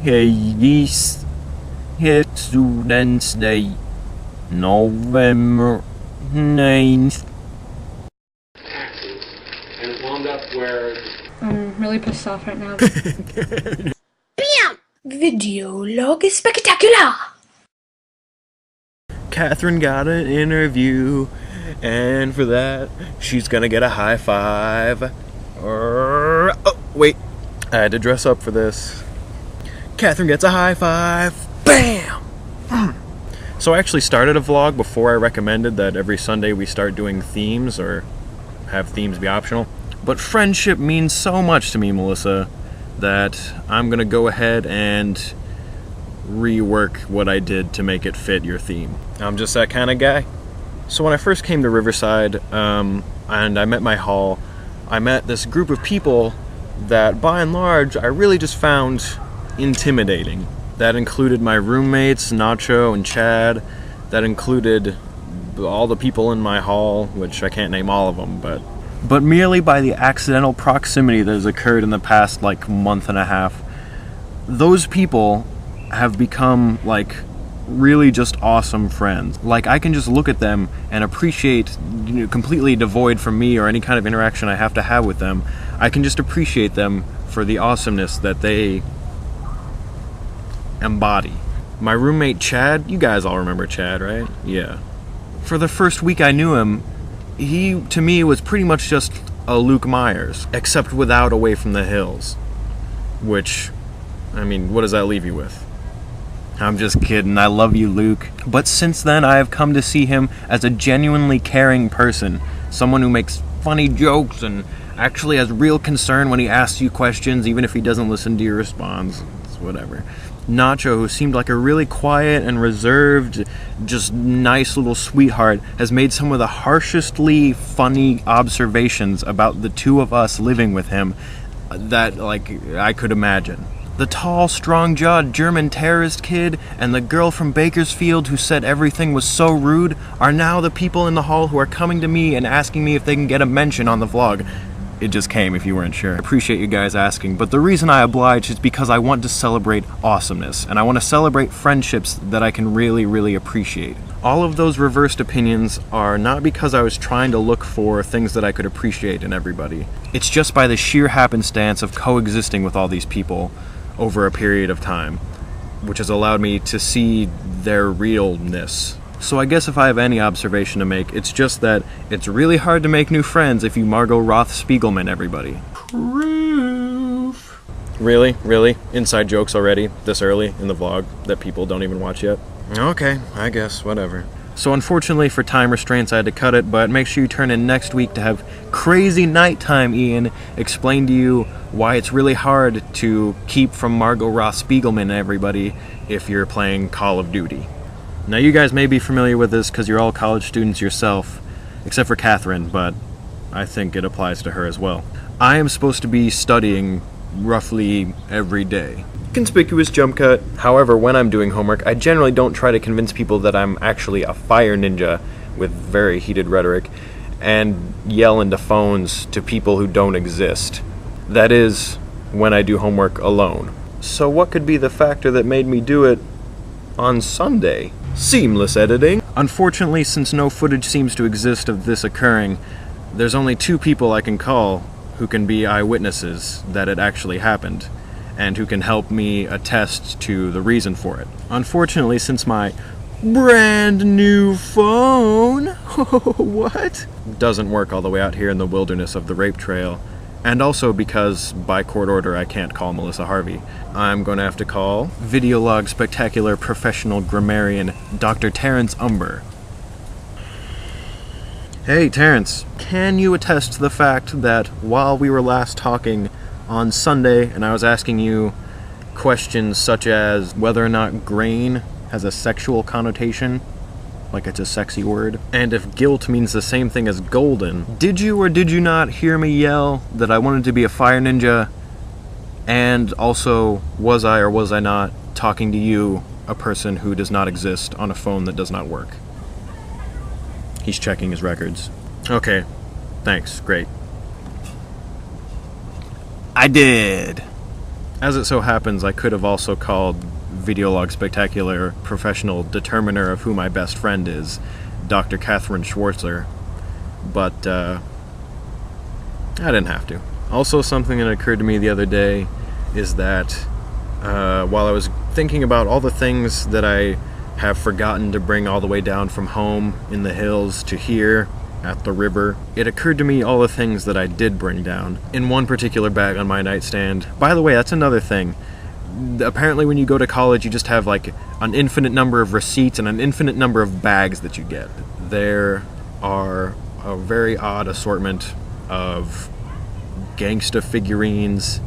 Hey, this is Students' Day, November 9th. Taxes, and it wound up where... I'm really pissed off right now. Bam! Video log spectacular! Catherine got an interview, and for that, she's gonna get a high five. Oh, wait. I had to dress up for this. Catherine gets a high five. Bam! So I actually started a vlog before I recommended that every Sunday we start doing themes, or have themes be optional. But friendship means so much to me, Melissa, that I'm gonna go ahead and rework what I did to make it fit your theme. I'm just that kind of guy. So when I first came to Riverside, and I met my hall, I met this group of people that, by and large, I really just found intimidating. That included my roommates, Nacho and Chad. That included all the people in my hall, which I can't name all of them, but merely by the accidental proximity that has occurred in the past, month and a half, those people have become, really just awesome friends. I can just look at them and appreciate, completely devoid from me or any kind of interaction I have to have with them, I can just appreciate them for the awesomeness that they embody. My roommate Chad, you guys all remember Chad, right? Yeah. For the first week I knew him, he, to me, was pretty much just a Luke Myers, except without Away from the Hills. Which, what does that leave you with? I'm just kidding, I love you, Luke. But since then, I have come to see him as a genuinely caring person. Someone who makes funny jokes and actually has real concern when he asks you questions, even if he doesn't listen to your response. It's whatever. Nacho, who seemed like a really quiet and reserved, just nice little sweetheart, has made some of the harshestly funny observations about the two of us living with him that, I could imagine. The tall, strong-jawed German terrorist kid and the girl from Bakersfield who said everything was so rude are now the people in the hall who are coming to me and asking me if they can get a mention on the vlog. It just came, if you weren't sure. I appreciate you guys asking, but the reason I oblige is because I want to celebrate awesomeness, and I want to celebrate friendships that I can really, really appreciate. All of those reversed opinions are not because I was trying to look for things that I could appreciate in everybody. It's just by the sheer happenstance of coexisting with all these people over a period of time, which has allowed me to see their realness. So I guess if I have any observation to make, it's just that it's really hard to make new friends if you Margot Roth Spiegelman everybody. Proof. Really? Really? Inside jokes already, this early in the vlog, that people don't even watch yet? Okay, I guess, whatever. So unfortunately for time restraints I had to cut it, but make sure you turn in next week to have Crazy Nighttime Ian explain to you why it's really hard to keep from Margot Roth Spiegelman everybody if you're playing Call of Duty. Now you guys may be familiar with this because you're all college students yourself, except for Catherine, but I think it applies to her as well. I am supposed to be studying roughly every day. Conspicuous jump cut. However, when I'm doing homework, I generally don't try to convince people that I'm actually a fire ninja with very heated rhetoric and yell into phones to people who don't exist. That is, when I do homework alone. So what could be the factor that made me do it on Sunday? Seamless editing. Unfortunately, since no footage seems to exist of this occurring, there's only two people I can call who can be eyewitnesses that it actually happened, and who can help me attest to the reason for it. Unfortunately, since my brand new phone, what? Doesn't work all the way out here in the wilderness of the rape trail, and also because, by court order, I can't call Melissa Harvey. I'm going to have to call Videolog Spectacular Professional Grammarian Dr. Terrence Umber. Hey, Terrence, can you attest to the fact that while we were last talking on Sunday and I was asking you questions such as whether or not grain has a sexual connotation, like it's a sexy word, and if guilt means the same thing as golden, did you or did you not hear me yell that I wanted to be a fire ninja? And also, was I or was I not talking to you, a person who does not exist, on a phone that does not work? He's checking his records. Okay, thanks, great. I did. As it so happens, I could have also called Videolog Spectacular professional determiner of who my best friend is, Dr. Catherine Schwartzer, but I didn't have to. Also, something that occurred to me the other day is that while I was thinking about all the things that I have forgotten to bring all the way down from home in the hills to here at the river, it occurred to me all the things that I did bring down in one particular bag on my nightstand. By the way, that's another thing. Apparently when you go to college, you just have like an infinite number of receipts and an infinite number of bags that you get. There are a very odd assortment of gangsta figurines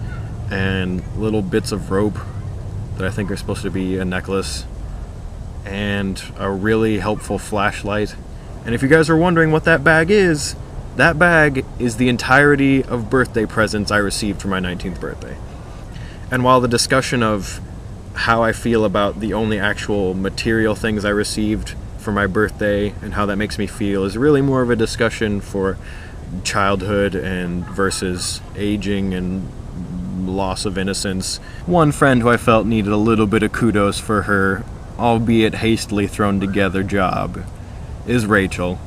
and little bits of rope that I think are supposed to be a necklace, and a really helpful flashlight. And if you guys are wondering what that bag is the entirety of birthday presents I received for my 19th birthday. And while the discussion of how I feel about the only actual material things I received for my birthday and how that makes me feel is really more of a discussion for childhood and versus aging and loss of innocence, one friend who I felt needed a little bit of kudos for her, albeit hastily thrown together, job is Rachel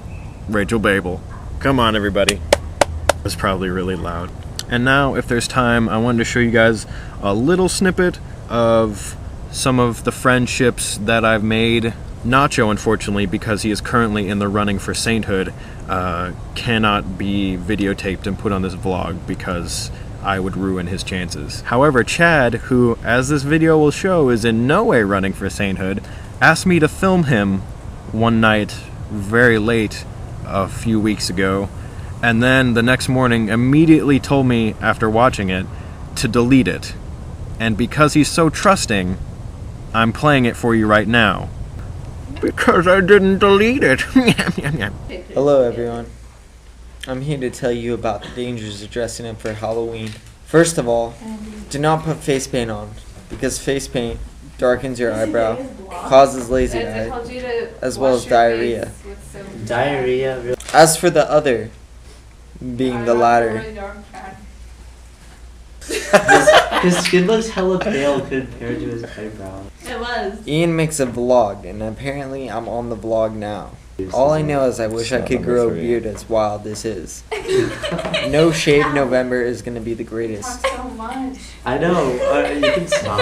Babel. Come on, everybody. It was probably really loud. And now, if there's time, I wanted to show you guys a little snippet of some of the friendships that I've made. Nacho, unfortunately, because he is currently in the running for sainthood, cannot be videotaped and put on this vlog because I would ruin his chances. However, Chad, who, as this video will show, is in no way running for sainthood, asked me to film him one night very late a few weeks ago, and then the next morning immediately told me after watching it to delete it. And because he's so trusting, I'm playing it for you right now. Because I didn't delete it. Hello everyone. I'm here to tell you about the dangers of dressing up for Halloween. First of all, do not put face paint on, because face paint darkens your eyebrow, causes lazy eye, as well as diarrhea. Diarrhea? Really? As for the other, being the latter, His skin looks hella pale compared to his eyebrow. It was. Ian makes a vlog, and apparently I'm on the vlog now. All I know is I wish I could grow a beard as wild as his. No Shave November is going to be the greatest. So much. I know. You can stop.